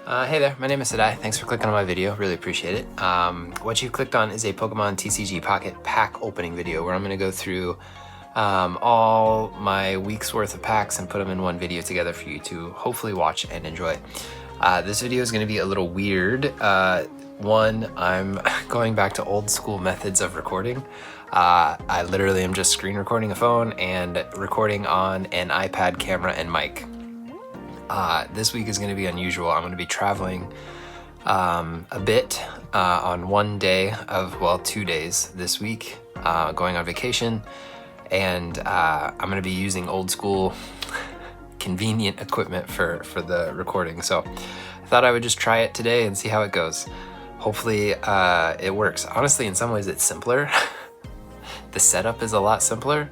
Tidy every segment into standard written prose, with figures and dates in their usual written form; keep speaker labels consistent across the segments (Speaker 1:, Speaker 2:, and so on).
Speaker 1: Hey there, my name is Sadai. Thanks for clicking on my video, really appreciate it. What you clicked on is a Pokemon TCG Pocket pack opening video where I'm going to go through all my week's worth of packs and put them in one video together for you to hopefully watch and enjoy. This video is going to be a little weird. One, I'm going back to old school methods of recording. I literally am just screen recording a phone and recording on an iPad camera and mic. This week is going to be unusual. I'm going to be traveling a bit on one day of, well, 2 days this week, going on vacation, and I'm going to be using old school convenient equipment for the recording. So I thought I would just try it today and see how it goes. Hopefully it works. Honestly, in some ways it's simpler. The setup is a lot simpler,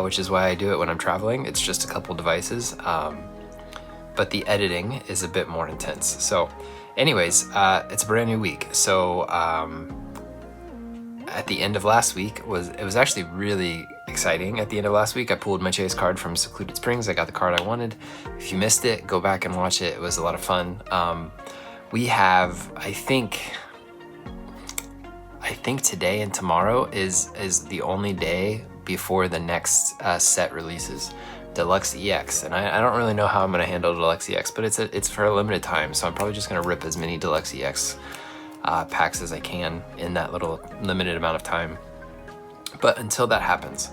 Speaker 1: which is why I do it when I'm traveling. It's just a couple devices. But the editing is a bit more intense. So anyways, it's a brand new week. So at the end of last week, it was actually really exciting. At the end of last week, I pulled my chase card from Secluded Springs. I got the card I wanted. If you missed it, go back and watch it. It was a lot of fun. We have, I think today and tomorrow is the only day before the next set releases. Deluxe EX, and I don't really know how I'm gonna handle Deluxe EX, but it's for a limited time, so I'm probably just gonna rip as many Deluxe EX packs as I can in that little limited amount of time. But until that happens,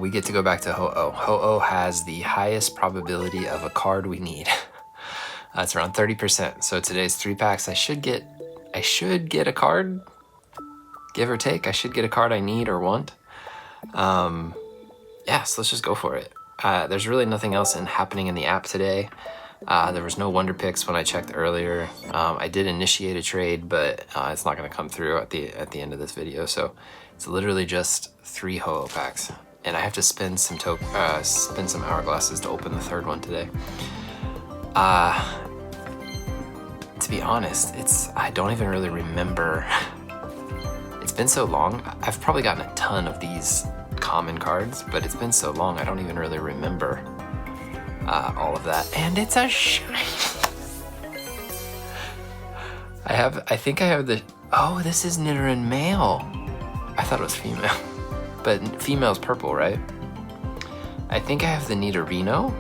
Speaker 1: we get to go back to Ho-Oh. Ho-Oh has the highest probability of a card we need. It's around 30%. So today's 3 packs, I should get a card, give or take. I should get a card I need or want. Yeah, so let's just go for it. There's really nothing else happening in the app today. There was no Wonder Picks when I checked earlier. I did initiate a trade, but it's not going to come through at the end of this video. So it's literally just 3 Ho-Oh packs, and I have to spend some hourglasses to open the 3rd one today. To be honest, I don't even really remember. It's been so long. I've probably gotten a ton of these common cards, but it's been so long I don't even really remember all of that. And it's a shiny. I think I have the, oh, this is Nidoran male. I thought it was female, but female's purple, right? I think I have the Nidorino.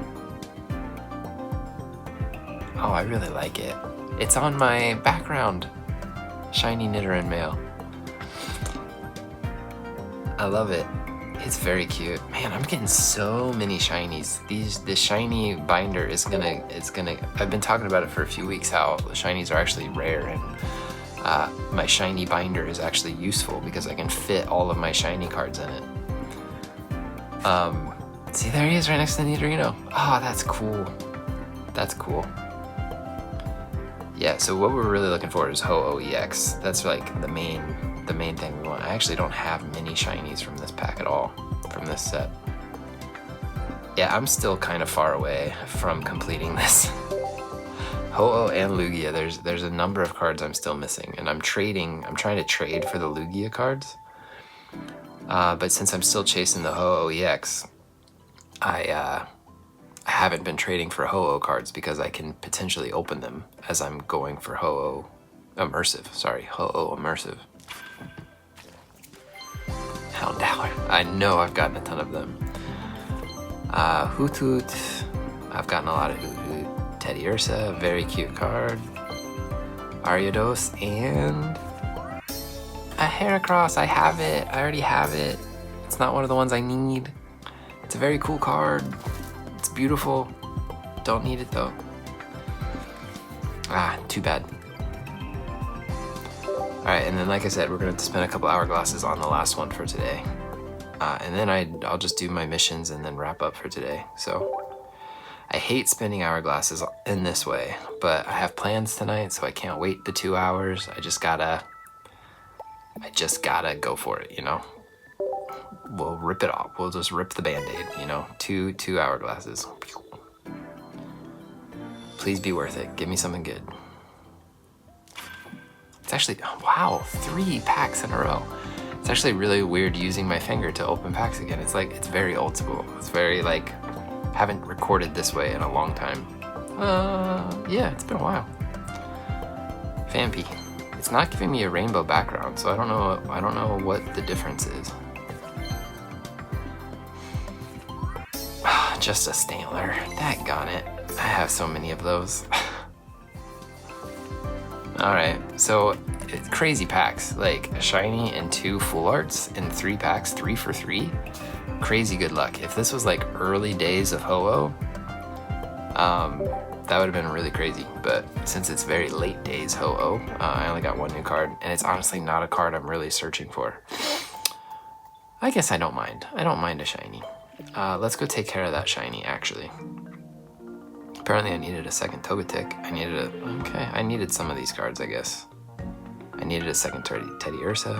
Speaker 1: Oh, I really like it. It's on my background. Shiny Nidoran male. I love it. It's very cute. Man, I'm getting so many shinies. This shiny binder is gonna, I've been talking about it for a few weeks, how the shinies are actually rare, and my shiny binder is actually useful because I can fit all of my shiny cards in it. See, there he is right next to Nidorino. Oh, that's cool. That's cool. Yeah, so what we're really looking for is Ho-Oh EX. That's like the main thing we want. I actually don't have many shinies from this pack at all, from this set. Yeah, I'm still kind of far away from completing this. Ho-Oh and Lugia, there's a number of cards I'm still missing, and I'm trying to trade for the Lugia cards. But since I'm still chasing the Ho-Oh EX, I haven't been trading for Ho-Oh cards because I can potentially open them as I'm going for Ho-Oh Immersive. Sorry, Ho-Oh Immersive. Houndour. I know I've gotten a ton of them. Hoothoot. I've gotten a lot of Hoothoot. Teddy Ursa, very cute card. Ariados and a Heracross. I have it. I already have it. It's not one of the ones I need. It's a very cool card. It's beautiful. Don't need it though. Too bad. Alright, and then like I said, we're going to spend a couple hourglasses on the last one for today. And then I'll just do my missions and then wrap up for today. So I hate spending hourglasses in this way, but I have plans tonight, so I can't wait the 2 hours. I just gotta go for it, you know? We'll rip it off. We'll just rip the Band-Aid, you know? Two hourglasses. Please be worth it. Give me something good. It's actually, wow, 3 packs in a row. It's actually really weird using my finger to open packs again. It's like, it's very old school. It's very like, haven't recorded this way in a long time. Yeah, it's been a while. Vampy. It's not giving me a rainbow background, so I don't know what the difference is. Just a Stantler. Daggone it. I have so many of those. Alright, so it's crazy packs. Like a shiny and 2 full arts in 3 packs, 3 for 3. Crazy good luck. If this was like early days of Ho-Oh, that would have been really crazy. But since it's very late days Ho-Oh, I only got 1 new card, and it's honestly not a card I'm really searching for. I guess I don't mind. I don't mind a shiny. Let's go take care of that shiny, actually. Apparently I needed a second Togetic. I needed some of these cards, I guess. I needed a second Teddy Ursa.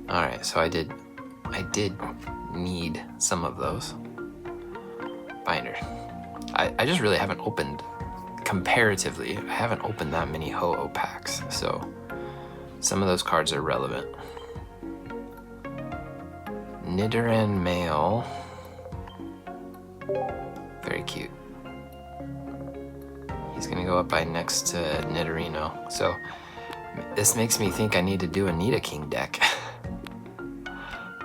Speaker 1: Alright, so I did need some of those. Binder. I just really haven't opened, comparatively, I haven't opened that many Ho-Oh packs, so some of those cards are relevant. Nidoran male. Very cute. He's gonna go up by next to Nidorino. So this makes me think I need to do a Nidoking deck.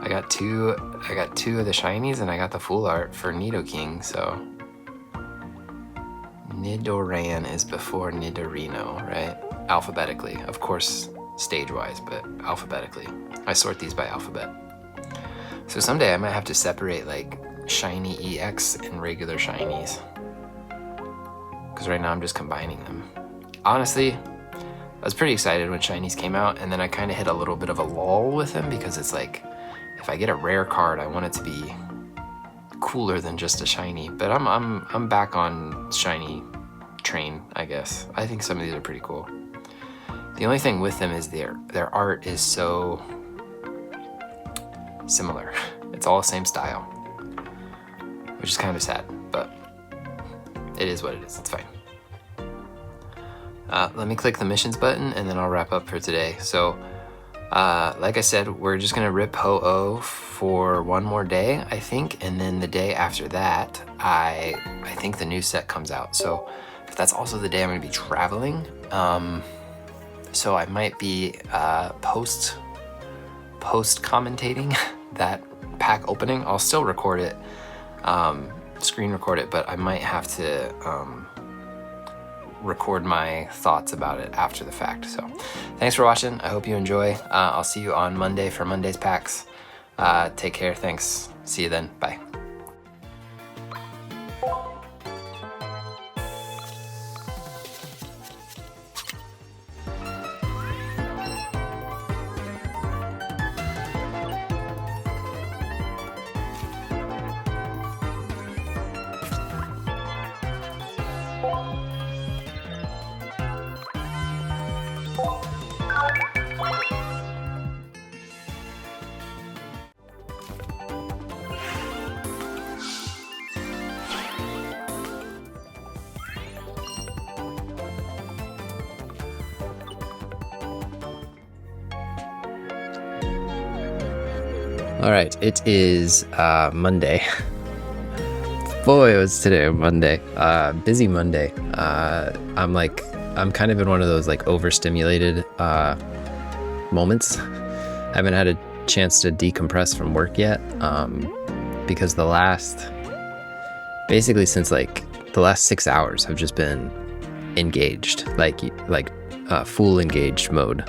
Speaker 1: I got two of the shinies and I got the full art for Nidoking, so Nidoran is before Nidorino, right? Alphabetically, of course, stage-wise, but alphabetically. I sort these by alphabet. So someday I might have to separate like shiny EX and regular shinies, because right now I'm just combining them. Honestly, I was pretty excited when shinies came out, and then I kind of hit a little bit of a lull with them, because it's like, if I get a rare card, I want it to be cooler than just a shiny. But I'm back on shiny train, I guess. I think some of these are pretty cool. The only thing with them is their art is so similar. It's all the same style, which is kind of sad, but it is what it is. It's fine. Let me click the missions button and then I'll wrap up for today. So like I said, we're just gonna rip Ho-Oh for 1 more day, I think, and then the day after that, I think the new set comes out. So if that's also the day I'm gonna be traveling, so I might be post commentating that pack opening. I'll still record it, screen record it, but I might have to record my thoughts about it after the fact. So thanks for watching. I hope you enjoy. I'll see you on Monday for Monday's packs. Take care. Thanks. See you then. Bye. All right, it is Monday. Boy, was today Monday. Busy Monday. I'm kind of in one of those like overstimulated moments. I haven't had a chance to decompress from work yet, because basically since like the last 6 hours have just been engaged, like full engaged mode.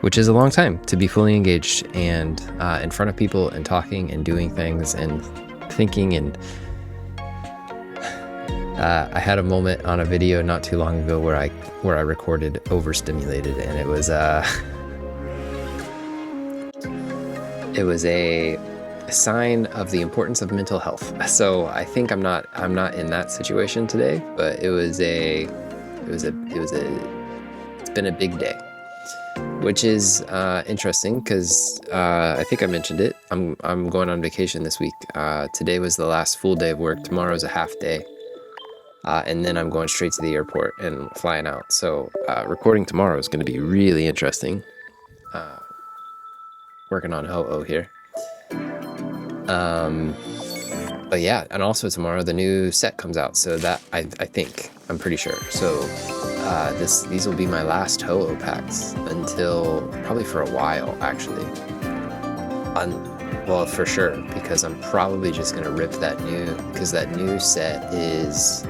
Speaker 1: Which is a long time to be fully engaged and in front of people and talking and doing things and thinking. And I had a moment on a video not too long ago where I recorded overstimulated, and it was a sign of the importance of mental health. So I think I'm not in that situation today, but it's been a big day. Which is interesting because I think I mentioned it. I'm going on vacation this week. Today was the last full day of work. Tomorrow's a half day, and then I'm going straight to the airport and flying out. So recording tomorrow is going to be really interesting. Working on Ho-Oh here. But yeah, and also tomorrow the new set comes out, so that I'm pretty sure. So these will be my last Ho-Oh packs until probably for a while, actually. Well, for sure, because I'm probably just gonna rip that because that new set is.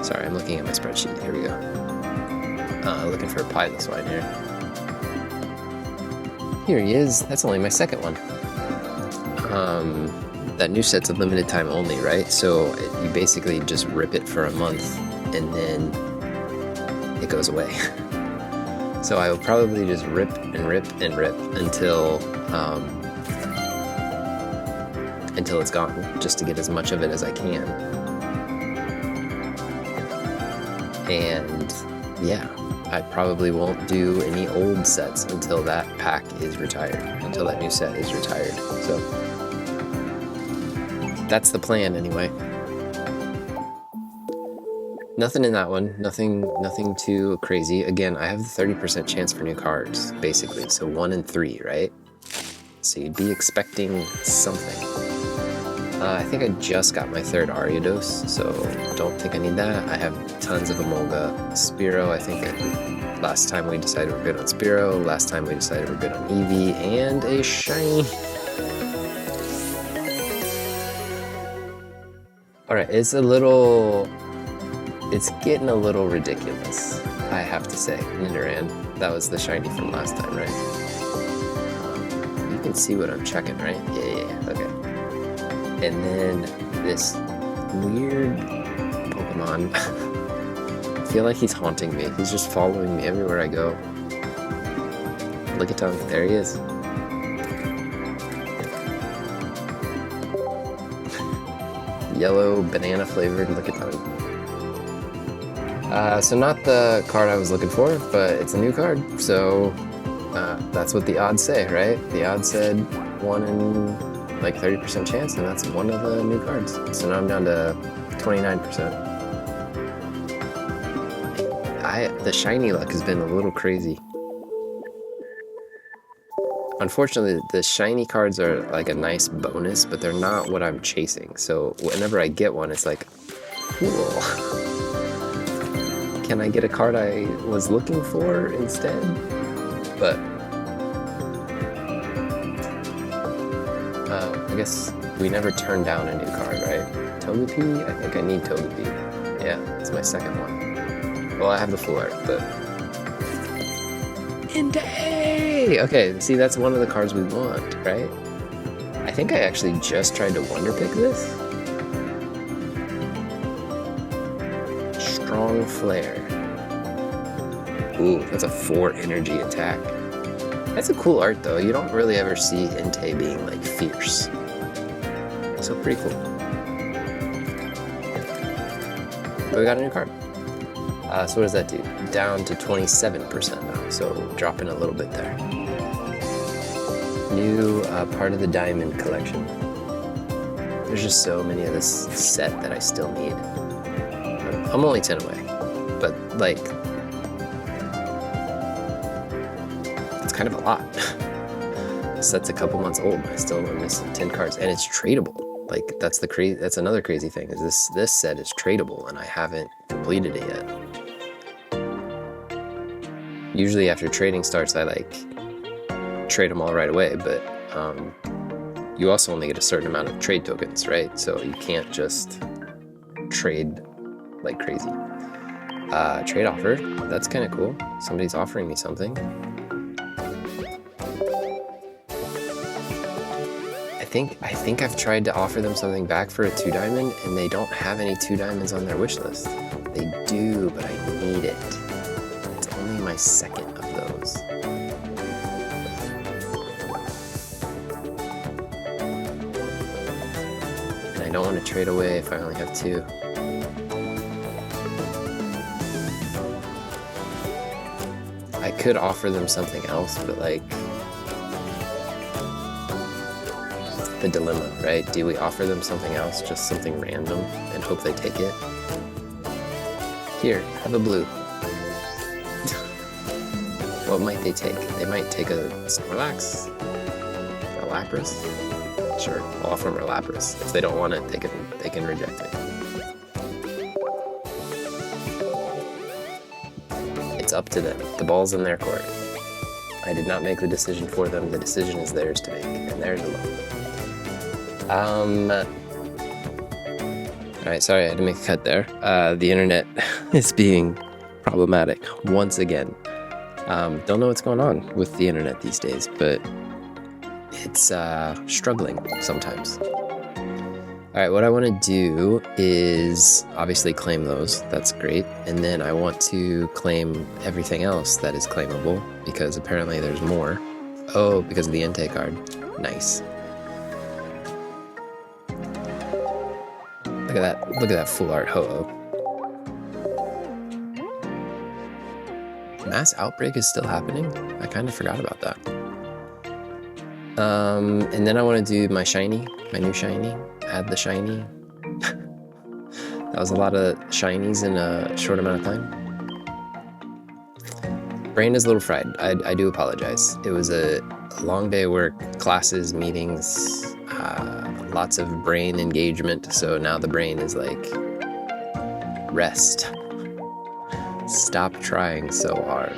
Speaker 1: Sorry, I'm looking at my spreadsheet. Here we go. Looking for a Pilot Swine here. Here he is. That's only my second one. That new set's a limited time only, right? So you basically just rip it for a month and then it goes away. So I will probably just rip and rip and rip until it's gone, just to get as much of it as I can. And yeah, I probably won't do any old sets until that pack is retired, until that new set is retired. So that's the plan anyway. Nothing in that one, nothing too crazy. Again, I have the 30% chance for new cards, basically. So 1 in 3, right? So you'd be expecting something. I think I just got my 3rd Ariados, so don't think I need that. I have tons of Emolga. Spearow, I think last time we decided we're good on Spearow, last time we decided we're good on Eevee, and a shiny. Alright, it's getting a little ridiculous, I have to say. Nidoran, that was the shiny from last time, right? You can see what I'm checking, right? Yeah, okay. And then this weird Pokemon. I feel like he's haunting me. He's just following me everywhere I go. Look at him. There he is. Yellow banana flavored Lickitung. So not the card I was looking for, but it's a new card. So that's what the odds say, right? The odds said 1 in like 30% chance, and that's one of the new cards. So now I'm down to 29%. The shiny luck has been a little crazy. Unfortunately, the shiny cards are like a nice bonus, but they're not what I'm chasing. So whenever I get one, it's like, cool. Can I get a card I was looking for instead? But I guess we never turn down a new card, right? Togepi? I think I need Togepi. Yeah, it's my second one. Well, I have the full art, but... Entei! Okay, see, that's one of the cards we want, right? I think I actually just tried to Wonder Pick this. Strong Flare. Ooh, that's a 4 energy attack. That's a cool art, though. You don't really ever see Entei being, like, fierce. So pretty cool. But we got a new card. So what does that do? Down to 27% now, so dropping a little bit there. New part of the Diamond collection. There's just so many of this set that I still need. I'm only 10 away, but like, it's kind of a lot. The set's a couple months old, I still am missing 10 cards, and it's tradable. Like, that's another crazy thing, is this set is tradable, and I haven't completed it yet. Usually after trading starts, I like trade them all right away, but you also only get a certain amount of trade tokens, right? So you can't just trade like crazy. Trade offer, that's kind of cool. Somebody's offering me something. I think I've tried to offer them something back for a 2-diamond, and they don't have any 2 diamonds on their wish list. They do, but I need it. It's only my second of those. And I don't want to trade away if I only have 2. I could offer them something else, but like, the dilemma, right? Do we offer them something else, just something random, and hope they take it? Here, have a blue. What might they take? They might take a Snorlax? A Lapras? Sure, I'll offer them our Lapras. If they don't want it, they can reject it. It's up to them. The ball's in their court. I did not make the decision for them. The decision is theirs to make, and theirs alone. All right, sorry, I had to make a cut there. The internet is being problematic once again. Don't know what's going on with the internet these days, but it's struggling sometimes. All right, what I want to do is obviously claim those. That's great. And then I want to claim everything else that is claimable because apparently there's more. Oh, because of the Entei card. Nice. Look at that. Look at that full art Ho-Oh. Mass Outbreak is still happening? I kind of forgot about that. And then I want to do my shiny, my new shiny. Add the shiny. That was a lot of shinies in a short amount of time. Brain is a little fried. I do apologize. It was a long day of work, classes, meetings, lots of brain engagement. So now the brain is like, rest. Stop trying so hard.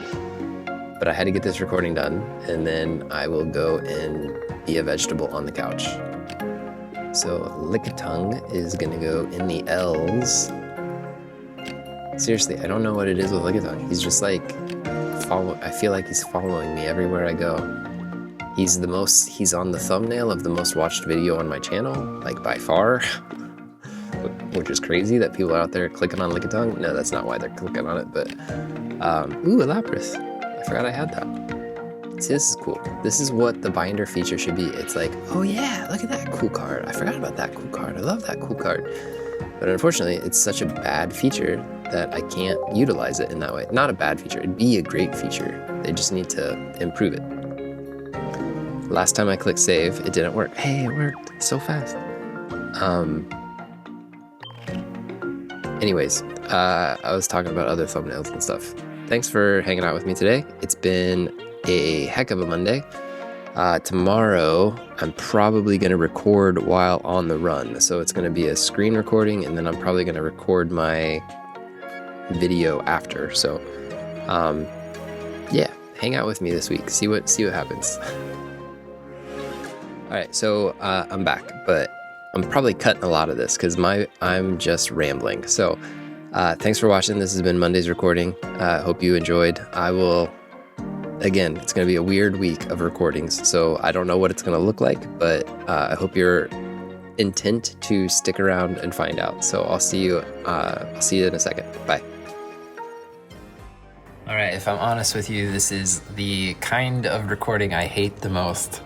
Speaker 1: But I had to get this recording done, and then I will go and be a vegetable on the couch. So Lickitung is gonna go in the L's. Seriously, I don't know what it is with Lickitung. He's just like, I feel like he's following me everywhere I go. He's on the thumbnail of the most watched video on my channel, like by far. Which is crazy that people are out there clicking on Lickitung. No, that's not why they're clicking on it, but, ooh, a Lapras. I forgot I had that. See, this is cool. This is what the binder feature should be. It's like, oh yeah, look at that cool card. I forgot about that cool card. I love that cool card. But unfortunately, it's such a bad feature that I can't utilize it in that way. Not a bad feature. It'd be a great feature. They just need to improve it. Last time I clicked save, it didn't work. Hey, it worked so fast. Anyways, I was talking about other thumbnails and stuff. Thanks for hanging out with me today. It's been a heck of a Monday. Tomorrow, I'm probably going to record while on the run. So it's going to be a screen recording, and then I'm probably going to record my video after. So, yeah, hang out with me this week. See what happens. All right, so I'm back, but I'm probably cutting a lot of this because I'm just rambling. So thanks for watching. This has been Monday's recording. Hope you enjoyed. Again, it's going to be a weird week of recordings, so I don't know what it's going to look like, but I hope you're intent to stick around and find out. So I'll see you in a second. Bye. All right, if I'm honest with you, this is the kind of recording I hate the most.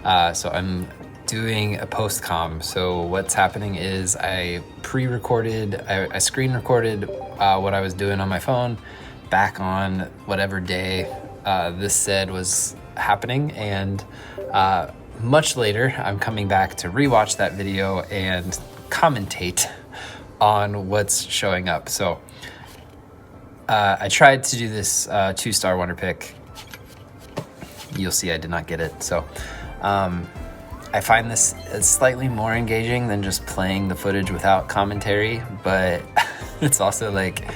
Speaker 1: So I'm doing a post-com. So what's happening is I screen recorded what I was doing on my phone back on whatever day this said was happening, and much later I'm coming back to rewatch that video and commentate on what's showing up. So I tried to do this 2-star wonder pick. You'll see I did not get it. So I find this slightly more engaging than just playing the footage without commentary, but it's also like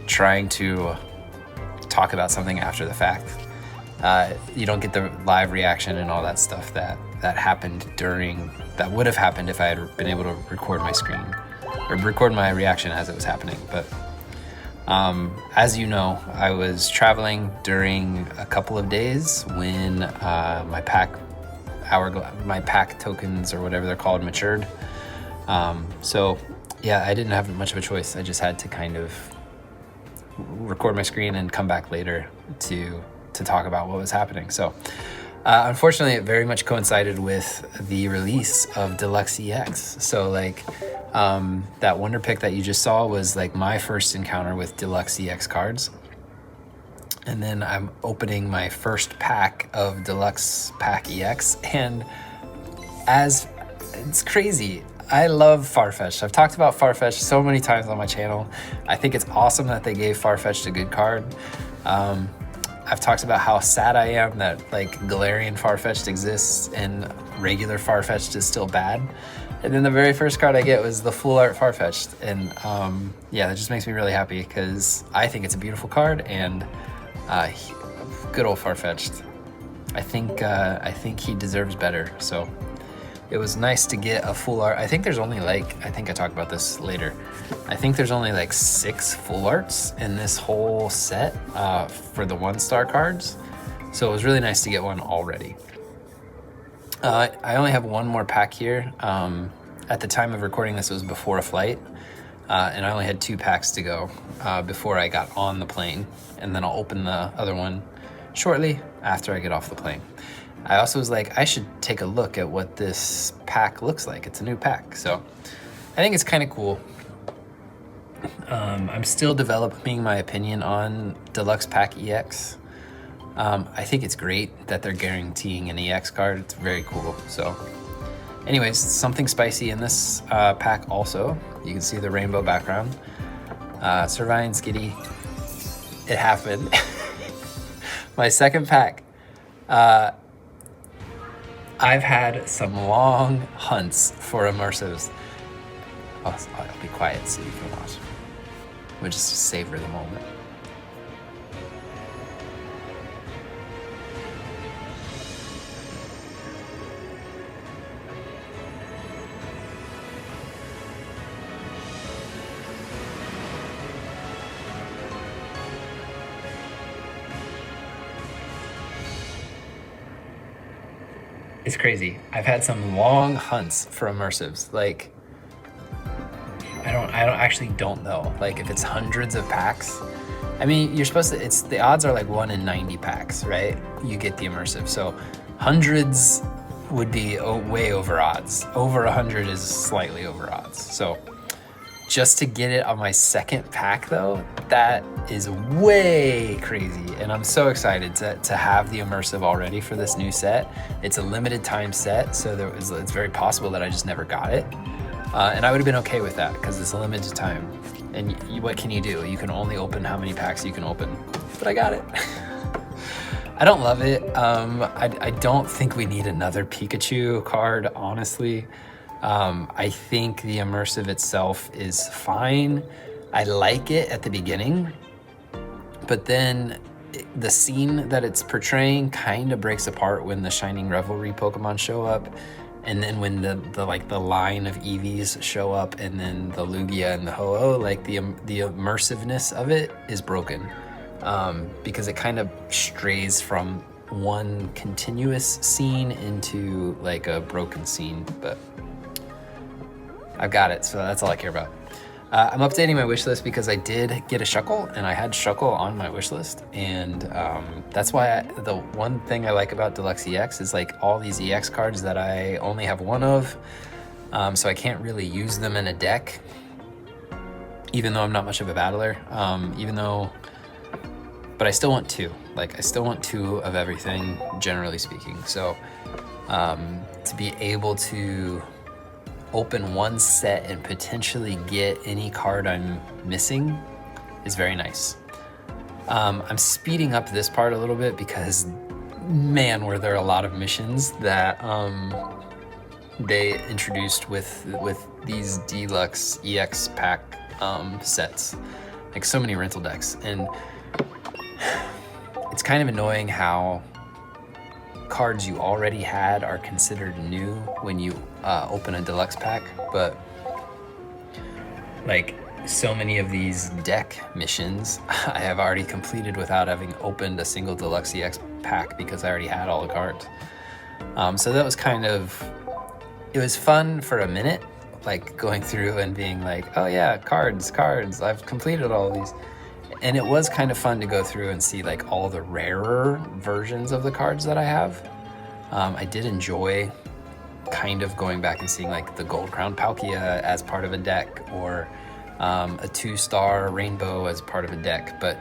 Speaker 1: trying to talk about something after the fact. You don't get the live reaction and all that stuff that happened that would have happened if I had been able to record my screen or record my reaction as it was happening. But as you know, I was traveling during a couple of days when my pack tokens or whatever they're called matured. So yeah, I didn't have much of a choice. I just had to kind of record my screen and come back later to talk about what was happening. So unfortunately, it very much coincided with the release of Deluxe EX. So like that wonder pick that you just saw was like my first encounter with Deluxe EX cards. And then I'm opening my first pack of Deluxe Pack EX, and it's crazy. I love Farfetch'd. I've talked about Farfetch'd so many times on my channel. I think it's awesome that they gave Farfetch'd a good card. I've talked about how sad I am that like Galarian Farfetch'd exists and regular Farfetch'd is still bad. And then the very first card I get was the full art Farfetch'd, and yeah, that just makes me really happy because I think it's a beautiful card, and good old Farfetch'd. I think he deserves better. So it was nice to get a full art. I think there's only like, I think I talk about this later. I think there's only like 6 full arts in this whole set for the 1-star cards. So it was really nice to get one already. I only have one more pack here. At the time of recording this, it was before a flight. And I only had 2 packs to go before I got on the plane. And then I'll open the other one shortly after I get off the plane. I also was like, I should take a look at what this pack looks like. It's a new pack. So I think it's kind of cool. I'm still developing my opinion on Deluxe Pack EX. I think it's great that they're guaranteeing an EX card. It's very cool. So anyways, something spicy in this pack also. You can see the rainbow background. Servine Skitty. It happened. My second pack. I've had some long hunts for immersives. I'll be quiet so you can watch. We'll just savor the moment. It's crazy. I've had some long hunts for immersives. Like, I actually don't know. Like, if it's hundreds of packs. I mean, you're supposed to, the odds are like 1 in 90 packs, right? You get the immersive. So hundreds would be way over odds. Over 100 is slightly over odds. So just to get it on my second pack though, that is way crazy. And I'm so excited to have the immersive already for this new set. It's a limited time set, so it's very possible that I just never got it. And I would have been okay with that because it's a limited time. And what can you do? You can only open how many packs you can open. But I got it. I don't love it. I don't think we need another Pikachu card, honestly. I think the immersive itself is fine. I like it at the beginning, but then the scene that it's portraying kind of breaks apart when the Shining Revelry Pokemon show up, and then when the line of Eevees show up, and then the Lugia and the Ho-Oh, like the immersiveness of it is broken, because it kind of strays from one continuous scene into like a broken scene, but I've got it, so that's all I care about. I'm updating my wish list because I did get a Shuckle, and I had Shuckle on my wish list, and that's why the one thing I like about Deluxe EX is like all these EX cards that I only have one of, so I can't really use them in a deck, even though I'm not much of a battler, but I still want 2. Like, I still want 2 of everything, generally speaking. So to be able to open one set and potentially get any card I'm missing is very nice. I'm speeding up this part a little bit because, man, were there a lot of missions that they introduced with these Deluxe EX pack sets. Like, so many rental decks, and it's kind of annoying how cards you already had are considered new when you open a deluxe pack, but like so many of these deck missions I have already completed without having opened a single Deluxe EX pack because I already had all the cards. So that was it was fun for a minute, like going through and being like, oh yeah, cards, I've completed all of these. And it was kind of fun to go through and see like all the rarer versions of the cards that I have. I did enjoy kind of going back and seeing like the Gold Crown Palkia as part of a deck, or a 2-star Rainbow as part of a deck. But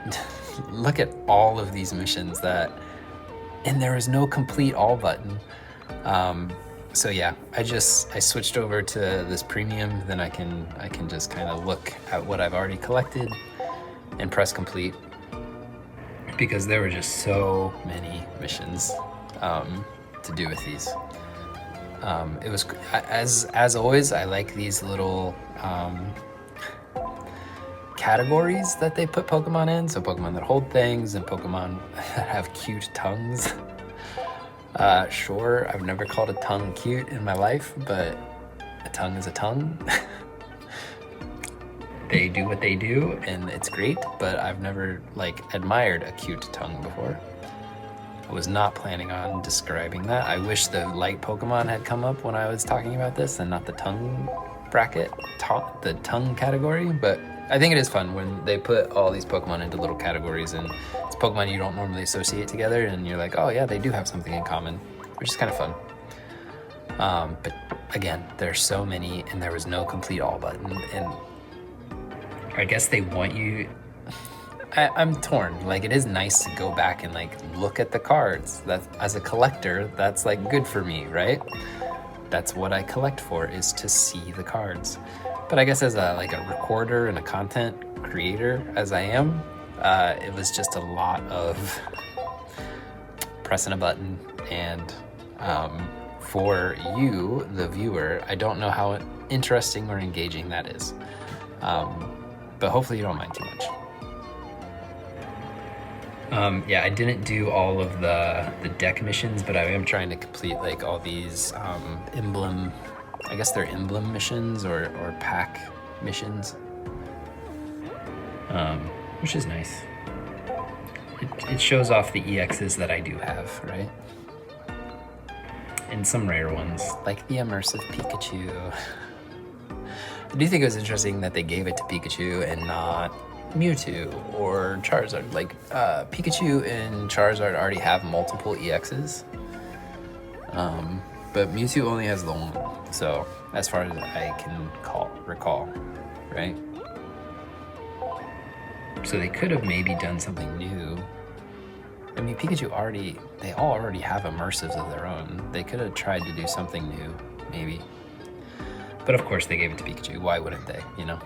Speaker 1: look at all of these missions and there is no complete all button. So yeah, I switched over to this premium, then I can just kind of look at what I've already collected and press complete. because there were just so many missions to do with these. It was, as always, I like these little categories that they put Pokemon in. So Pokemon that hold things and Pokemon that have cute tongues. Sure, I've never called a tongue cute in my life, but a tongue is a tongue. They do what they do and it's great, but I've never admired a cute tongue before. I was not planning on describing that. I wish the light Pokemon had come up when I was talking about this and not the tongue bracket, the tongue category, but I think it is fun when they put all these Pokemon into little categories and it's Pokemon you don't normally associate together and you're like, oh yeah, they do have something in common, which is kind of fun. But again, there's so many and there was no complete all button, and I guess they want you, I'm torn. It is nice to go back and look at the cards. That as a collector, that's good for me, right? That's what I collect for, is to see the cards. But I guess as a recorder and a content creator, as I am, it was just a lot of pressing a button. And for you, the viewer, I don't know how interesting or engaging that is. But hopefully you don't mind too much. Yeah, I didn't do all of the deck missions, but I am trying to complete all these emblem, I guess they're emblem missions or pack missions, which is nice. It shows off the EXs that I do have, right? And some rare ones, like the immersive Pikachu. I do think it was interesting that they gave it to Pikachu and not Mewtwo or Charizard. Pikachu and Charizard already have multiple EXs, but Mewtwo only has the one. So as far as I can recall, right? So they could have maybe done something new. I mean, Pikachu they all already have immersives of their own. They could have tried to do something new, maybe. But of course they gave it to Pikachu. Why wouldn't they, you know?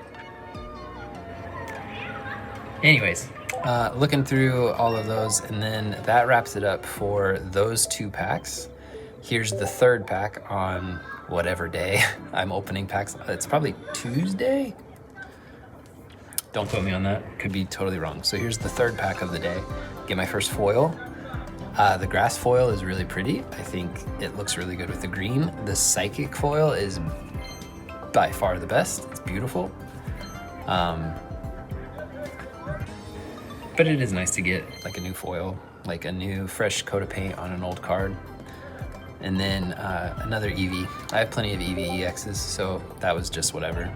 Speaker 1: Anyways, looking through all of those, and then that wraps it up for those two packs. Here's the third pack on whatever day I'm opening packs. It's probably Tuesday? Don't quote me on that. Could be totally wrong. So here's the third pack of the day. Get my first foil. The grass foil is really pretty. I think it looks really good with the green. The psychic foil is by far the best. It's beautiful. But it is nice to get a new foil, a new fresh coat of paint on an old card. And then another Eevee. I have plenty of Eevee EXs, so that was just whatever.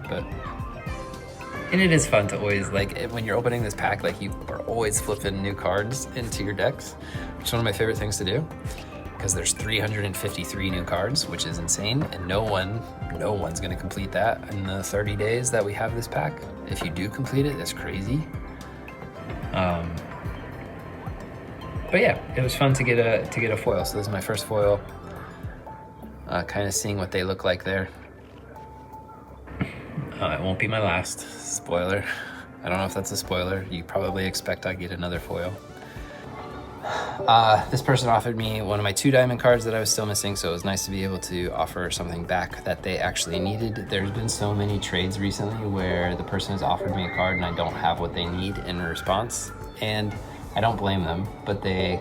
Speaker 1: And it is fun to always, when you're opening this pack, you are always flipping new cards into your decks, which is one of my favorite things to do, because there's 353 new cards, which is insane, and no one's gonna complete that in the 30 days that we have this pack. If you do complete it, it's crazy. But yeah, it was fun to get a foil. So this is my first foil. Kind of seeing what they look like there. It won't be my last. Spoiler. I don't know if that's a spoiler. You probably expect I get another foil. This person offered me one of my 2 diamond cards that I was still missing, so it was nice to be able to offer something back that they actually needed. There's been so many trades recently where the person has offered me a card and I don't have what they need in response, and I don't blame them, but they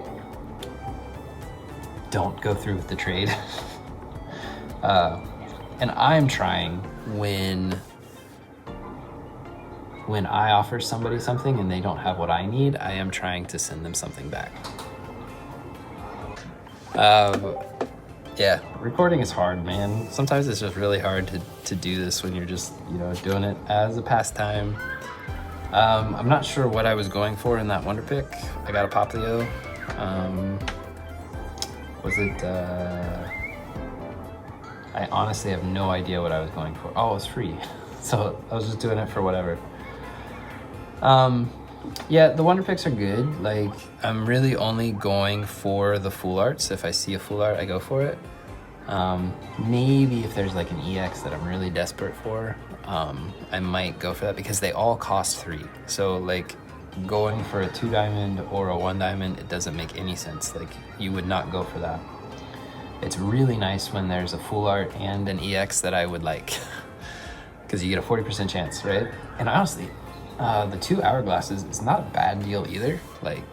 Speaker 1: don't go through with the trade. And I'm trying, when I offer somebody something and they don't have what I need, I am trying to send them something back. Yeah, recording is hard, man. Sometimes it's just really hard to do this when you're just, doing it as a pastime. I'm not sure what I was going for in that Wonder Pick. I got a Poplio. Was it, I honestly have no idea what I was going for. Oh, it was free. So I was just doing it for whatever. Yeah, the Wonder Picks are good. I'm really only going for the full arts. If I see a full art, I go for it. Maybe if there's an EX that I'm really desperate for, I might go for that, because they all cost 3. So going for a 2 diamond or a 1 diamond, it doesn't make any sense. Like, you would not go for that. It's really nice when there's a full art and an EX that I would like, because you get a 40% chance, right? And honestly, the 2 hourglasses is not a bad deal either. Like,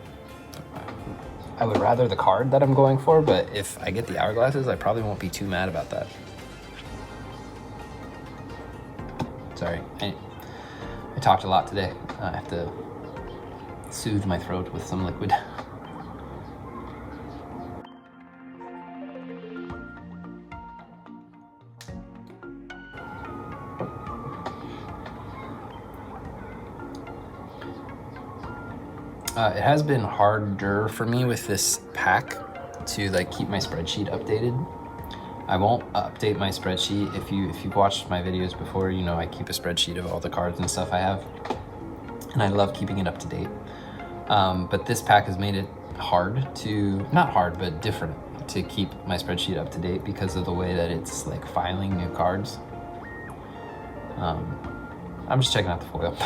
Speaker 1: I would rather the card that I'm going for, but if I get the hourglasses, I probably won't be too mad about that. Sorry, I talked a lot today. I have to soothe my throat with some liquid. It has been harder for me with this pack to like keep my spreadsheet updated. I won't update my spreadsheet. If you've watched my videos before, you know I keep a spreadsheet of all the cards and stuff I have, and I love keeping it up to date. But this pack has made it hard to, not hard, but different to keep my spreadsheet up to date because of the way that it's like filing new cards. I'm just checking out the foil.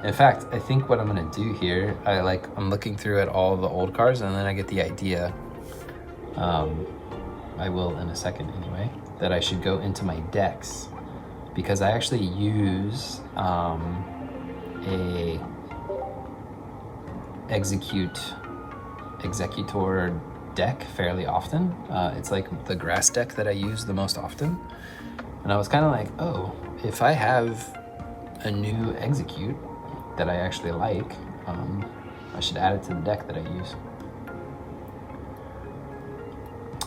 Speaker 1: In fact, I think what I'm gonna do here, I'm looking through at all the old cards and then I get the idea, I will in a second anyway, that I should go into my decks because I actually use a Executor deck fairly often. It's like the grass deck that I use the most often. And I was kind of like, oh, if I have a new Execute that I actually like, I should add it to the deck that I use.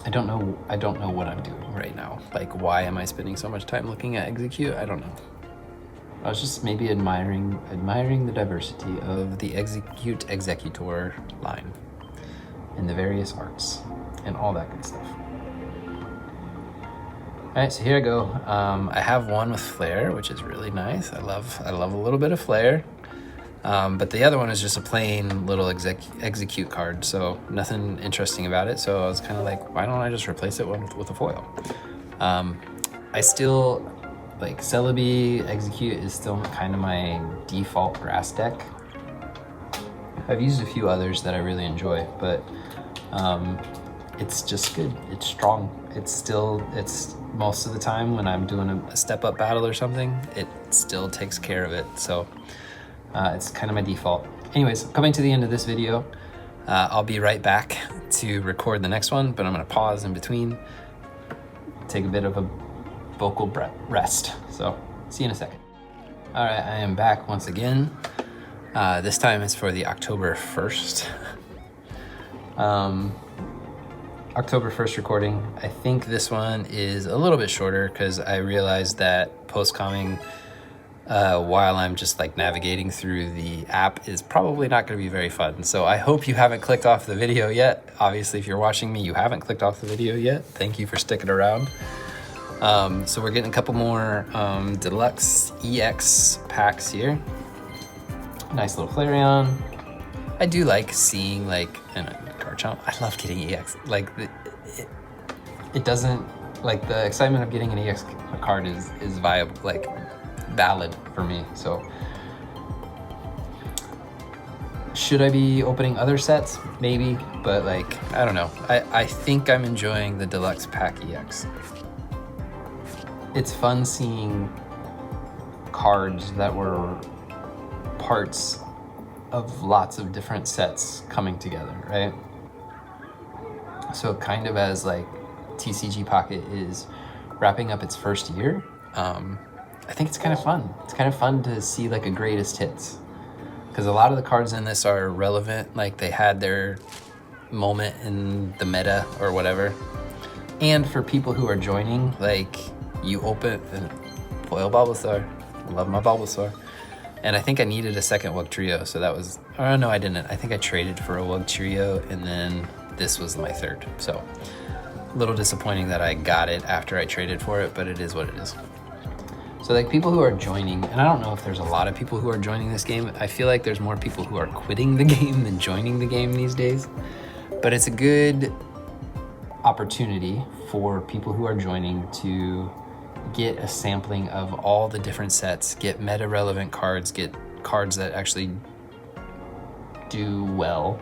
Speaker 1: I don't know what I'm doing right now. Like, why am I spending so much time looking at Execute? I don't know. I was just maybe admiring the diversity of the Executor line and the various arts and all that good stuff. All right, so here I go. I have one with flair, which is really nice. I love a little bit of flair. But the other one is just a plain little execute card, so nothing interesting about it. So I was kind of like, why don't I just replace it with a foil? I still, like, Celebi Execute is still kind of my default grass deck. I've used a few others that I really enjoy, but it's just good. It's strong. It's most of the time when I'm doing a step up battle or something, it still takes care of it. So it's kind of my default. Anyways, coming to the end of this video, I'll be right back to record the next one, but I'm gonna pause in between, take a bit of a vocal rest. So see you in a second. All right, I am back once again. This time it's for the October 1st. October 1st recording. I think this one is a little bit shorter because I realized that post-comming while I'm just like navigating through the app is probably not going to be very fun. So I hope you haven't clicked off the video yet. Obviously, if you're watching me, you haven't clicked off the video yet. Thank you for sticking around. So we're getting a couple more deluxe EX packs here. Nice little Flareon. I do like seeing like Garchomp. I love getting EX. Like it doesn't, like, the excitement of getting an EX card is viable, like valid for me. So should I be opening other sets? Maybe, but like, I don't know. I think I'm enjoying the deluxe pack EX. It's fun seeing cards that were parts of lots of different sets coming together, right? So kind of as like TCG Pocket is wrapping up its first year, I think it's kind of fun. It's kind of fun to see like a greatest hits, because a lot of the cards in this are relevant, like they had their moment in the meta or whatever. And for people who are joining, like, you open foil Bulbasaur. I love my Bulbasaur. And I think I needed a second Wugtrio, so that was, oh no, I didn't. I think I traded for a Wugtrio, and then this was my third. So a little disappointing that I got it after I traded for it, but it is what it is. So like people who are joining, and I don't know if there's a lot of people who are joining this game. I feel like there's more people who are quitting the game than joining the game these days. But it's a good opportunity for people who are joining to get a sampling of all the different sets, get meta relevant cards, get cards that actually do well.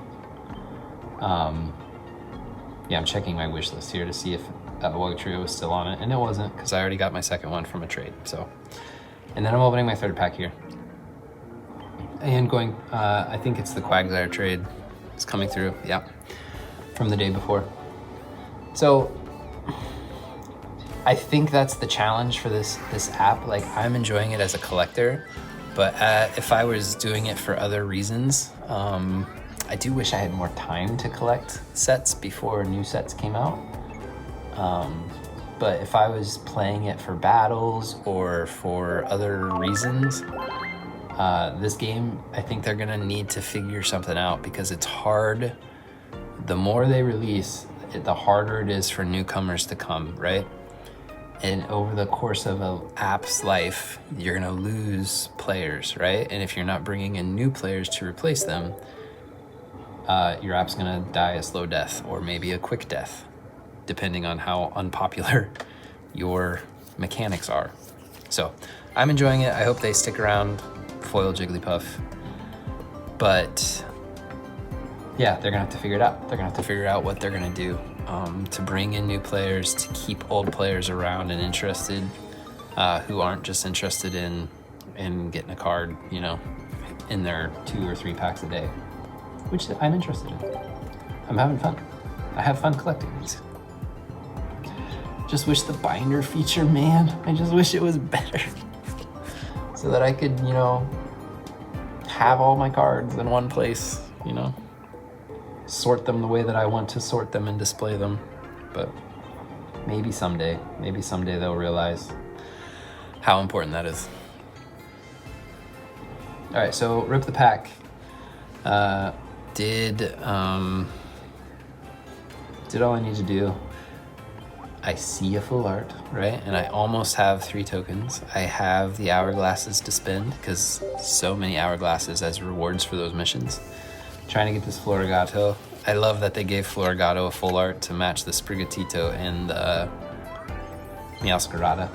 Speaker 1: Yeah, I'm checking my wish list here to see if Trio was still on it, and it wasn't, because I already got my second one from a trade. So, and then I'm opening my third pack here, and going. I think it's the Quagsire trade. It's coming through. Yeah, from the day before. So, I think that's the challenge for this app. Like, I'm enjoying it as a collector, but if I was doing it for other reasons, I do wish I had more time to collect sets before new sets came out. But if I was playing it for battles or for other reasons, this game, I think they're gonna need to figure something out, because it's hard. The more they release, the harder it is for newcomers to come, right? And over the course of an app's life, you're gonna lose players, right? And if you're not bringing in new players to replace them, your app's gonna die a slow death, or maybe a quick death, depending on how unpopular your mechanics are. So I'm enjoying it. I hope they stick around, foil Jigglypuff. But yeah, they're gonna have to figure it out. They're gonna have to figure out what they're gonna do to bring in new players, to keep old players around and interested, who aren't just interested in getting a card, you know, in their 2 or 3 packs a day, which I'm interested in. I'm having fun. I have fun collecting these. Just wish the binder feature, man. I just wish it was better, so that I could, you know, have all my cards in one place, you know, sort them the way that I want to sort them and display them. But maybe someday they'll realize how important that is. All right, so rip the pack. Did all I need to do. I see a full art, right? And I almost have 3 tokens. I have the hourglasses to spend, because so many hourglasses as rewards for those missions. Trying to get this Florigato. I love that they gave Florigato a full art to match the Sprigatito and the Meowscarada.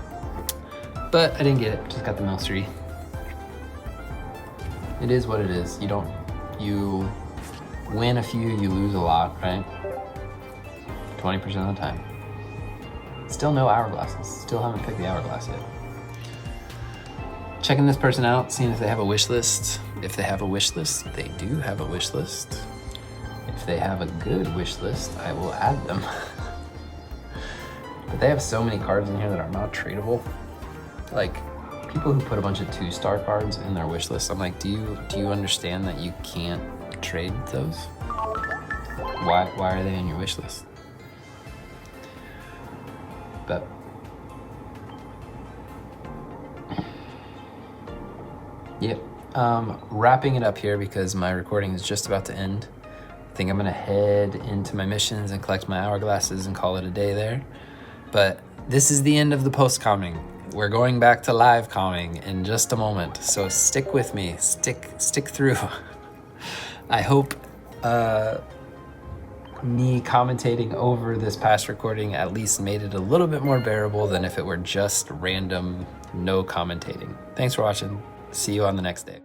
Speaker 1: But I didn't get it, just got the Milcery. It is what it is. You win a few, you lose a lot, right? 20% of the time. Still no hourglasses. Still haven't picked the hourglass yet. Checking this person out, seeing if they have a wish list. If they have a wish list, they do have a wish list. If they have a good wish list, I will add them. But they have so many cards in here that are not tradable. Like, people who put a bunch of 2-star cards in their wish list, I'm like, do you understand that you can't trade those? Why are they in your wish list? But yep, wrapping it up here because my recording is just about to end. I think I'm gonna head into my missions and collect my hourglasses and call it a day there. But this is the end of the post-comming. We're going back to live comming in just a moment, so stick with me, stick through. I hope me commentating over this past recording at least made it a little bit more bearable than if it were just random, no commentating. Thanks for watching. See you on the next day.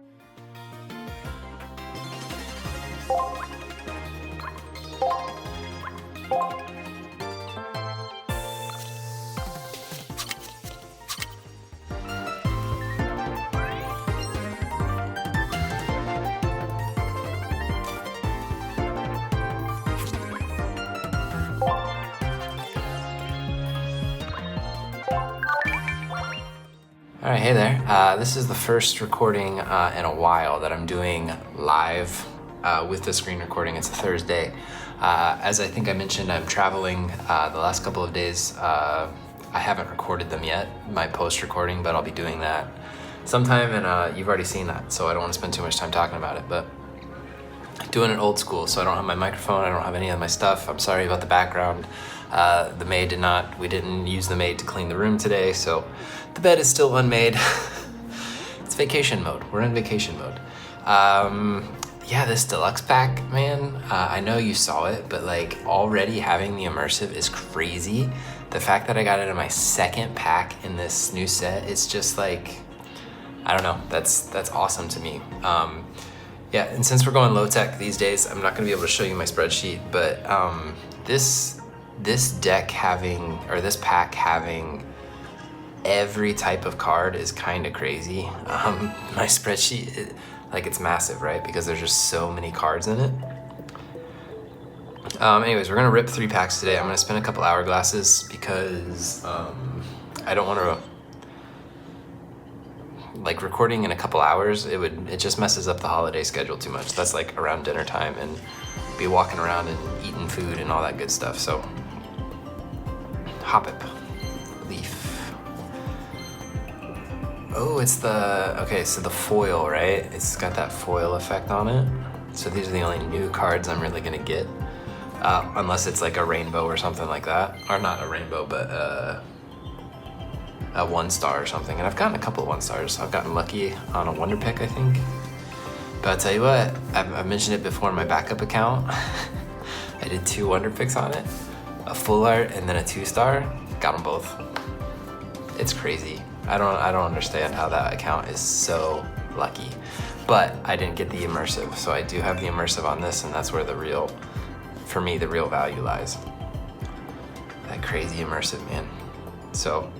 Speaker 1: All right, hey there. This is the first recording in a while that I'm doing live with the screen recording. It's a Thursday. As I think I mentioned, I'm traveling the last couple of days. I haven't recorded them yet, my post-recording, but I'll be doing that sometime, and you've already seen that, so I don't want to spend too much time talking about it, but doing it old school, so I don't have my microphone, I don't have any of my stuff. I'm sorry about the background. The maid we didn't use the maid to clean the room today, so the bed is still unmade. It's vacation mode. We're in vacation mode. Yeah, this deluxe pack, man, I know you saw it, but like already having the immersive is crazy. The fact that I got it in my second pack in this new set, it's just like, I don't know, that's awesome to me. Yeah, and since we're going low tech these days, I'm not gonna be able to show you my spreadsheet, but this deck having, or this pack having every type of card is kind of crazy. My spreadsheet, it's massive, right? Because there's just so many cards in it. Anyways, we're gonna rip 3 packs today. I'm gonna spend a couple hourglasses because I don't want to, recording in a couple hours, it just messes up the holiday schedule too much. That's like around dinner time and be walking around and eating food and all that good stuff. So Hoppip, Leaf. Oh, it's okay, so the foil, right? It's got that foil effect on it. So these are the only new cards I'm really gonna get. Unless it's like a rainbow or something like that. Or not a rainbow, but a 1-star or something. And I've gotten a couple of 1-stars. I've gotten lucky on a Wonder Pick, I think. But I'll tell you what, I've mentioned it before in my backup account. I did 2 Wonder Picks on it. A full art and then a 2-star. Got them both. It's crazy. I don't understand how that account is so lucky. But I didn't get the immersive, so I do have the immersive on this, and that's where for me, the real value lies. That crazy immersive, man. So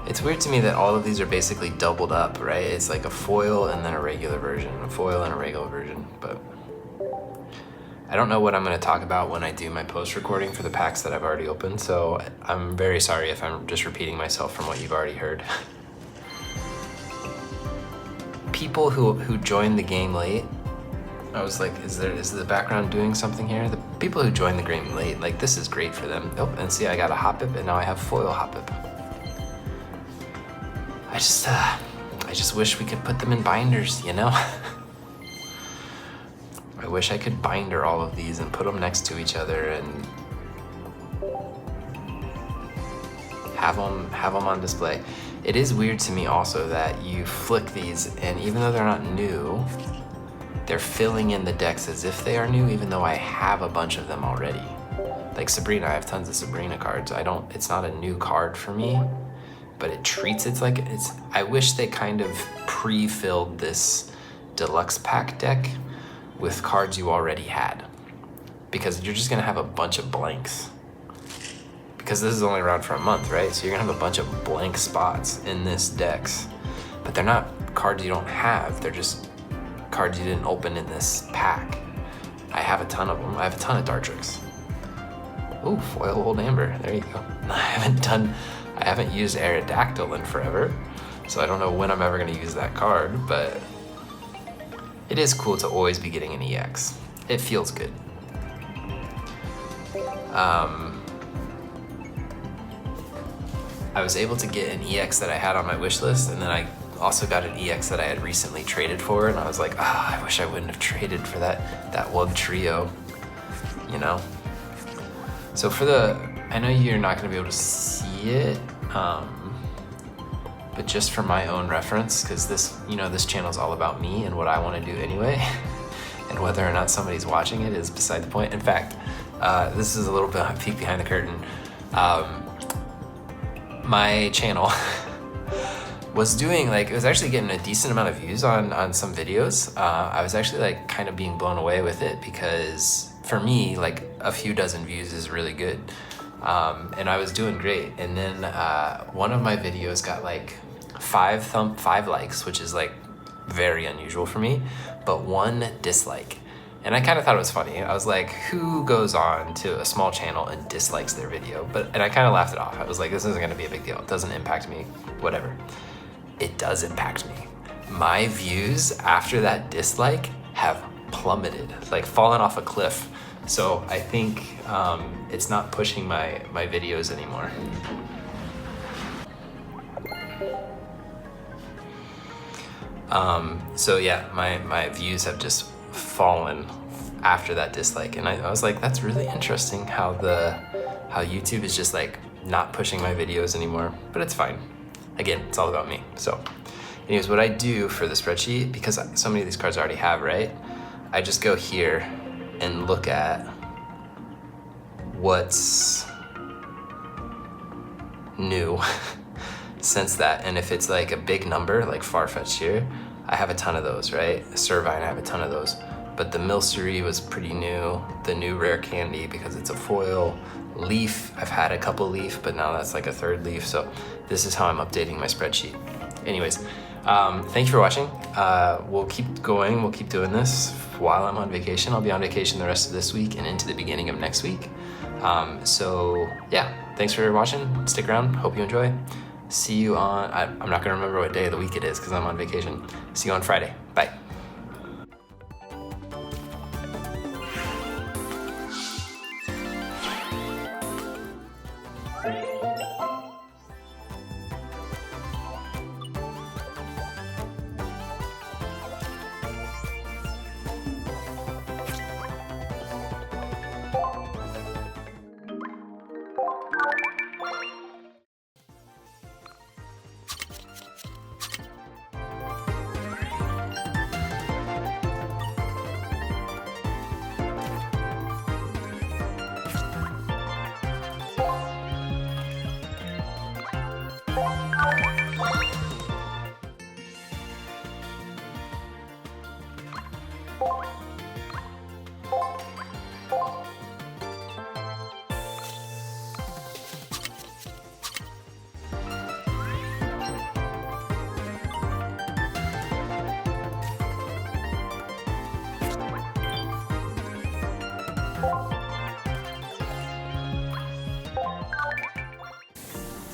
Speaker 1: it's weird to me that all of these are basically doubled up, right? It's like a foil and then a regular version, a foil and a regular version, but I don't know what I'm gonna talk about when I do my post-recording for the packs that I've already opened, so I'm very sorry if I'm just repeating myself from what you've already heard. People who joined the game late, I was like, is the background doing something here? The people who joined the game late, this is great for them. Oh, and see, I got a Hoppip and now I have foil Hoppip. I just wish we could put them in binders, you know? I wish I could binder all of these and put them next to each other and have them on display. It is weird to me also that you flick these, and even though they're not new, they're filling in the decks as if they are new, even though I have a bunch of them already. Like Sabrina, I have tons of Sabrina cards. It's not a new card for me, but it treats it like it's, I wish they kind of pre-filled this deluxe pack deck with cards you already had, because you're just gonna have a bunch of blanks. Because this is only around for a month, right? So you're gonna have a bunch of blank spots in this decks, but they're not cards you don't have. They're just cards you didn't open in this pack. I have a ton of them. I have a ton of Dartrix. Ooh, foil Old Amber. There you go. I haven't used Aerodactyl in forever, so I don't know when I'm ever gonna use that card, but it is cool to always be getting an EX. It feels good. I was able to get an EX that I had on my wish list, and then I also got an EX that I had recently traded for, and I was like, I wish I wouldn't have traded for that Wug Trio, you know? So I know you're not gonna be able to see it, but just for my own reference, because this channel is all about me and what I want to do anyway, and whether or not somebody's watching it is beside the point. In fact, this is a little bit of a peek behind the curtain. My channel was doing, it was actually getting a decent amount of views on some videos. I was actually kind of being blown away with it, because for me, a few dozen views is really good. And I was doing great. And then one of my videos got 5 likes, which is very unusual for me, but 1 dislike. And I kind of thought it was funny. I was like, who goes on to a small channel and dislikes their video? And I kind of laughed it off. I was like, this isn't gonna be a big deal. It doesn't impact me, whatever. It does impact me. My views after that dislike have plummeted, fallen off a cliff. So I think it's not pushing my videos anymore. So yeah, my views have just fallen after that dislike, and I was like, that's really interesting how YouTube is just not pushing my videos anymore, but it's fine. Again, it's all about me. So anyways, what I do for the spreadsheet, because so many of these cards I already have, right? I just go here and look at what's new since that. And if it's like a big number, like Farfetch'd here, I have a ton of those, right? Servine, I have a ton of those. But the Milcery was pretty new. The new Rare Candy, because it's a foil. Leaf, I've had a couple Leaf, but now that's like a third Leaf. So this is how I'm updating my spreadsheet. Anyways, thank you for watching. We'll keep going, we'll keep doing this while I'm on vacation. I'll be on vacation the rest of this week and into the beginning of next week. So yeah, thanks for watching. Stick around, hope you enjoy. See you on, I'm not gonna remember what day of the week it is because I'm on vacation. See you on Friday, bye.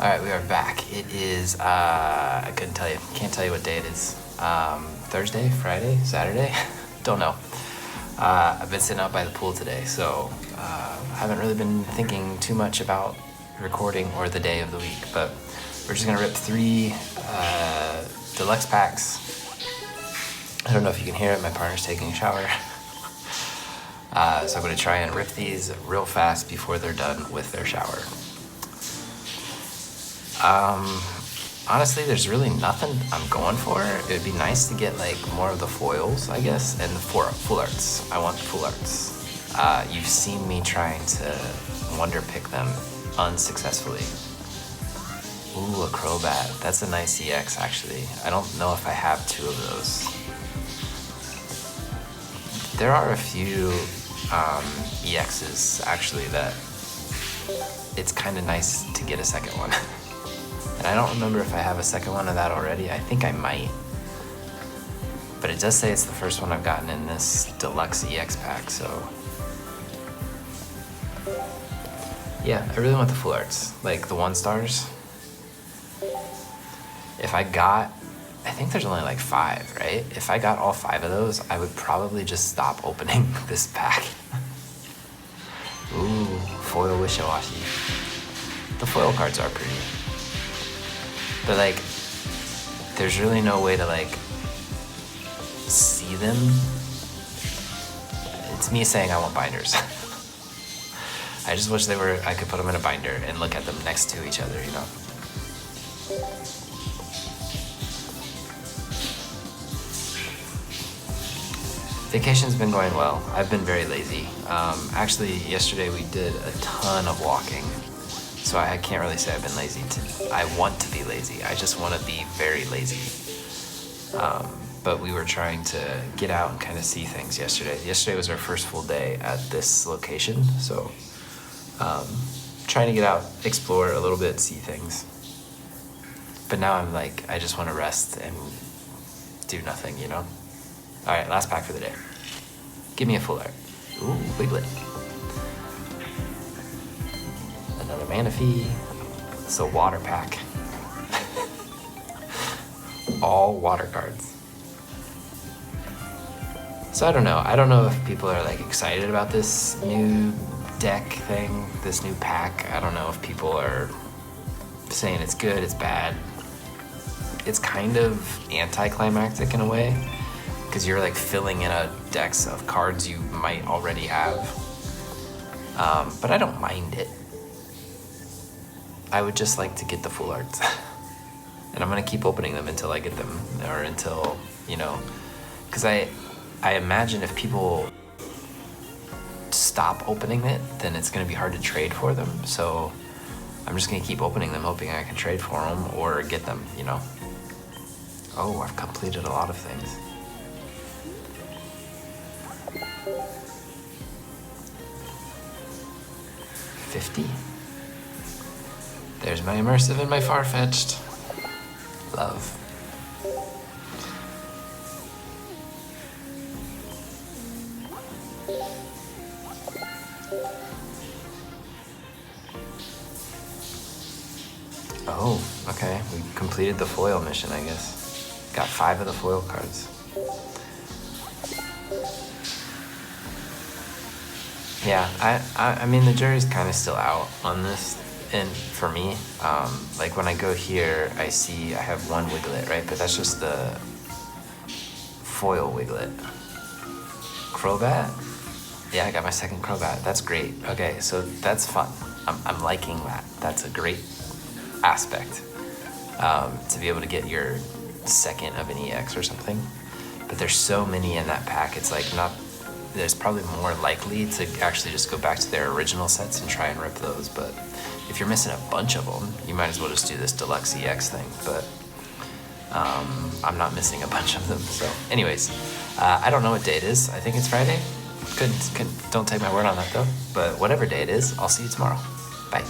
Speaker 1: All right, we are back. It is, I couldn't tell you, can't tell you what day it is. Thursday, Friday, Saturday? Don't know. I've been sitting out by the pool today, so I haven't really been thinking too much about recording or the day of the week, but we're just gonna rip 3 deluxe packs. I don't know if you can hear it, my partner's taking a shower. So I'm gonna try and rip these real fast before they're done with their shower. Honestly, there's really nothing I'm going for. It would be nice to get like more of the foils, I guess, and the full arts. I want the full arts. You've seen me trying to wonder pick them unsuccessfully. Ooh, a Crobat. That's a nice EX, actually. I don't know if I have 2 of those. There are a few EXs, actually, that it's kind of nice to get a second one. And I don't remember if I have a second one of that already. I think I might. But it does say it's the first one I've gotten in this deluxe EX pack, so. Yeah, I really want the full arts, like the 1-stars. If I got, I think there's only like 5, right? If I got all 5 of those, I would probably just stop opening this pack. Ooh, foil Wishawashi. The foil cards are pretty. But like, there's really no way to like see them. It's me saying I want binders. I just wish I could put them in a binder and look at them next to each other, you know? Vacation's been going well. I've been very lazy. Actually, yesterday we did a ton of walking. So I can't really say I've been lazy. I want to be lazy. I just want to be very lazy. But we were trying to get out and kind of see things yesterday. Yesterday was our first full day at this location. So trying to get out, explore a little bit, see things. But now I'm like, I just want to rest and do nothing, you know? All right, last pack for the day. Give me a full art. Ooh, Wiglet. Another Manaphy. It's a water pack. All water cards. So I don't know. I don't know if people are like excited about this new deck thing, this new pack. I don't know if people are saying it's good, it's bad. It's kind of anticlimactic in a way, because you're like filling in a decks of cards you might already have. But I don't mind it. I would just like to get the full arts. And I'm gonna keep opening them until I get them, or until, you know, because I imagine if people stop opening it, then it's gonna be hard to trade for them. So I'm just gonna keep opening them, hoping I can trade for them or get them, you know. Oh, I've completed a lot of things. $50. There's my immersive and my far-fetched. Love. Oh, okay. We completed the foil mission, I guess. Got 5 of the foil cards. Yeah, I mean, the jury's kind of still out on this, and for me, like when I go here, I see I have 1 Wiglet, right? But that's just the foil Wiglet. Crobat? Yeah, I got my 2nd Crobat. That's great. Okay, so that's fun. I'm liking that. That's a great aspect, to be able to get your 2nd of an EX or something. But there's so many in that pack, it's like not, there's probably more likely to actually just go back to their original sets and try and rip those. But if you're missing a bunch of them, you might as well just do this deluxe EX thing. But I'm not missing a bunch of them. So anyways, I don't know what day it is. I think it's Friday. Don't take my word on that though. But whatever day it is, I'll see you tomorrow. Bye.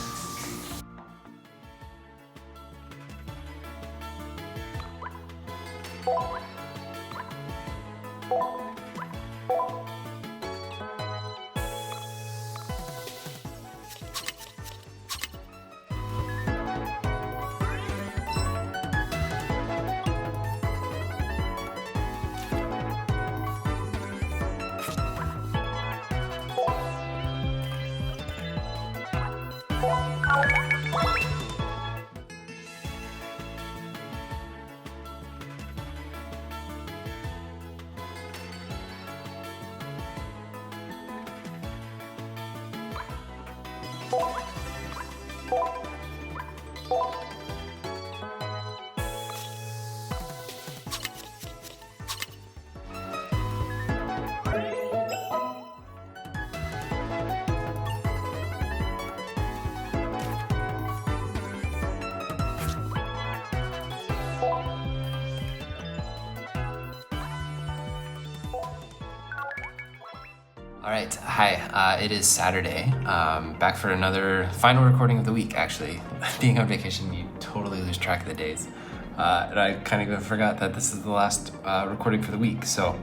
Speaker 1: All right, hi, it is Saturday. Back for another final recording of the week, actually. Being on vacation, you totally lose track of the days. And I kind of forgot that this is the last recording for the week. So,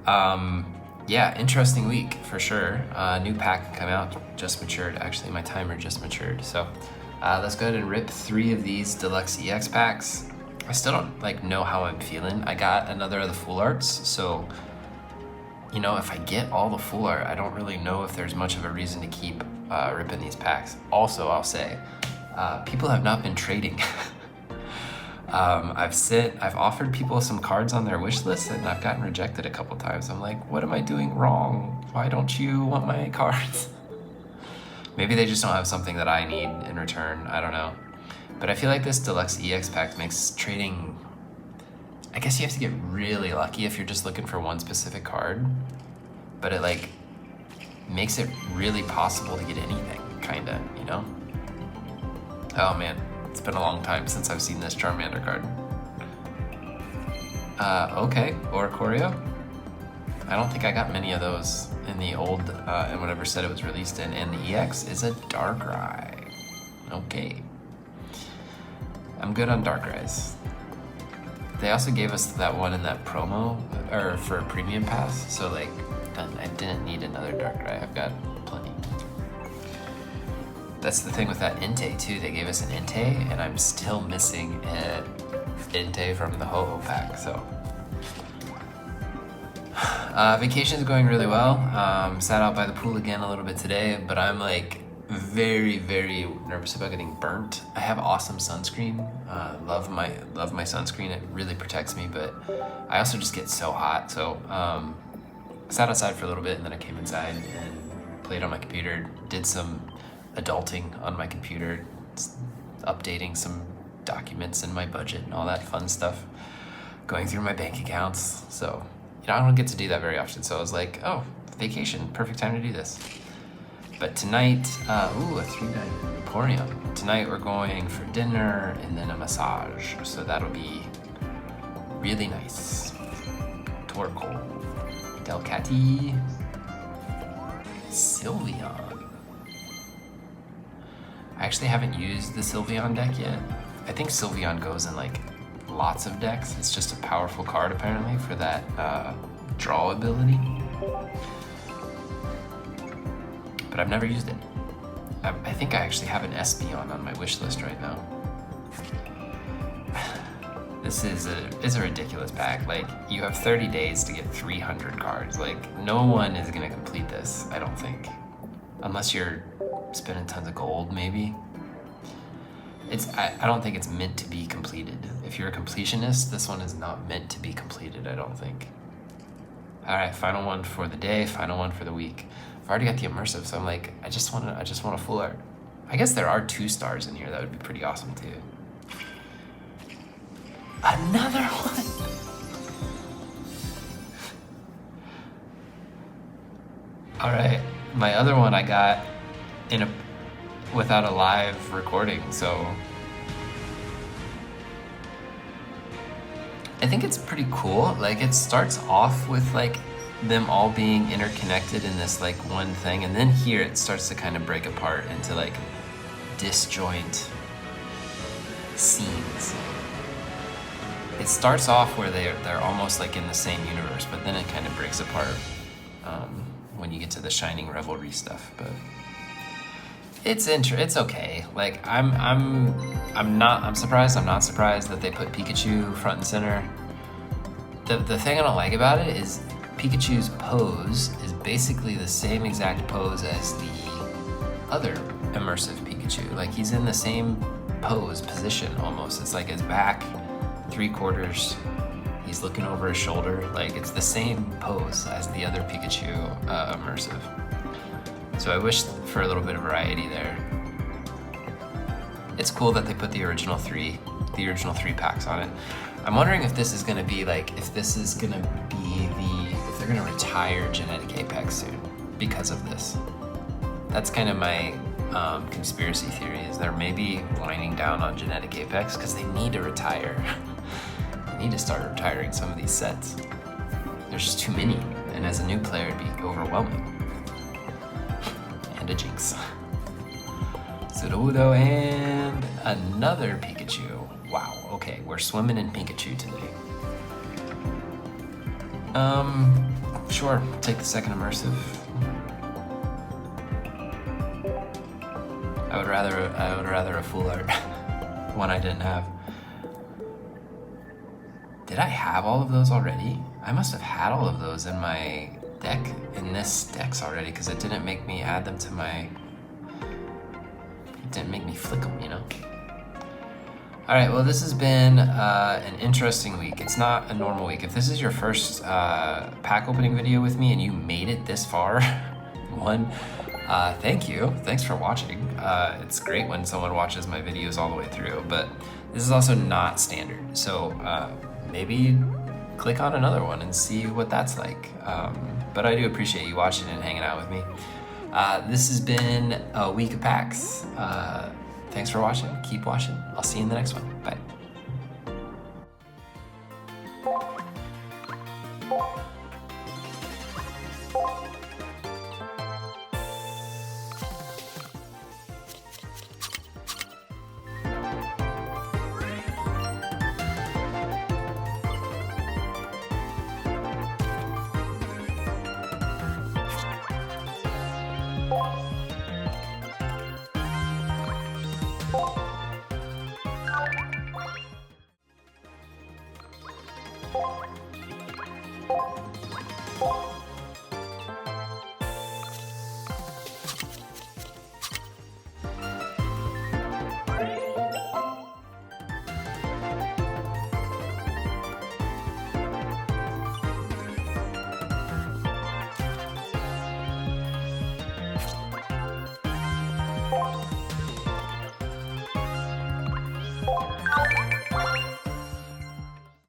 Speaker 1: yeah, interesting week for sure. New pack come out, just matured. Actually, my timer just matured. So let's go ahead and rip 3 of these deluxe EX packs. I still don't know how I'm feeling. I got another of the full arts, so you know, if I get all the full art, I don't really know if there's much of a reason to keep ripping these packs. Also, I'll say, people have not been trading. I've offered people some cards on their wish list and I've gotten rejected a couple times. I'm like, what am I doing wrong? Why don't you want my cards? Maybe they just don't have something that I need in return. I don't know. But I feel like this deluxe EX pack makes trading, I guess you have to get really lucky if you're just looking for one specific card, but it makes it really possible to get anything, kinda, you know? Oh man, it's been a long time since I've seen this Charmander card. Okay, Oricorio. I don't think I got many of those in the old, and whatever set it was released in, and the EX is a Darkrai. Okay. I'm good on Darkrai's. They also gave us that one in that promo, or for a premium pass, so I didn't need another Darkrai, I've got plenty. That's the thing with that Entei too, they gave us an Entei, and I'm still missing an Entei from the Ho-Oh pack, so. Vacation's going really well. Sat out by the pool again a little bit today, but I'm very, very nervous about getting burnt. I have awesome sunscreen. Love my sunscreen. It really protects me, but I also just get so hot. So sat outside for a little bit and then I came inside and played on my computer, did some adulting on my computer, updating some documents in my budget and all that fun stuff, going through my bank accounts. So, I don't get to do that very often. So I was like, oh, vacation, perfect time to do this. But tonight, ooh, a 3-night Emporium. Tonight we're going for dinner and then a massage. So that'll be really nice. Torkoal, Delcatty, Sylveon. I actually haven't used the Sylveon deck yet. I think Sylveon goes in like lots of decks. It's just a powerful card apparently for that draw ability. But I've never used it. I think I actually have an Espeon on my wish list right now. This is a ridiculous pack. Like, you have 30 days to get 300 cards. Like, no one is gonna complete this, I don't think. Unless you're spending tons of gold, maybe. I don't think it's meant to be completed. If you're a completionist, this one is not meant to be completed, I don't think. All right, final one for the day, final one for the week. I've already got the immersive, so I'm like, I just want a full art. I guess there are 2 stars in here. That would be pretty awesome too. Another one. All right, my other one I got without a live recording, so I think it's pretty cool. Like, it starts off with like them all being interconnected in this like one thing, and then here it starts to kind of break apart into like disjoint scenes. It starts off where they're almost like in the same universe, but then it kind of breaks apart when you get to the Shining Revelry stuff. But it's okay. Like, I'm surprised. I'm not surprised that they put Pikachu front and center. The thing I don't like about it is Pikachu's pose is basically the same exact pose as the other immersive Pikachu. Like, he's in the same position almost. It's like his back 3/4, he's looking over his shoulder. Like, it's the same pose as the other Pikachu immersive. So I wish for a little bit of variety there. It's cool that they put the original three packs on it. I'm wondering if this is gonna be like, if they're gonna retire Genetic Apex soon because of this. That's kind of my conspiracy theory, is they're maybe winding down on Genetic Apex because they need to retire. They need to start retiring some of these sets. There's just too many, and as a new player, it'd be overwhelming. And a Jinx. Sudowoodo and another Pikachu. Wow, okay, we're swimming in Pikachu today. Sure, take the second immersive. I would rather a full art, one I didn't have. Did I have all of those already? I must have had all of those in my deck, in this decks already, because it didn't make me add them to my, it didn't make me flick them, you know? All right, well, this has been an interesting week. It's not a normal week. If this is your first pack opening video with me and you made it this far, thank you. Thanks for watching. It's great when someone watches my videos all the way through, but this is also not standard. So maybe click on another one and see what that's like. But I do appreciate you watching and hanging out with me. This has been a week of packs. Thanks for watching. Keep watching. I'll see you in the next one. Bye.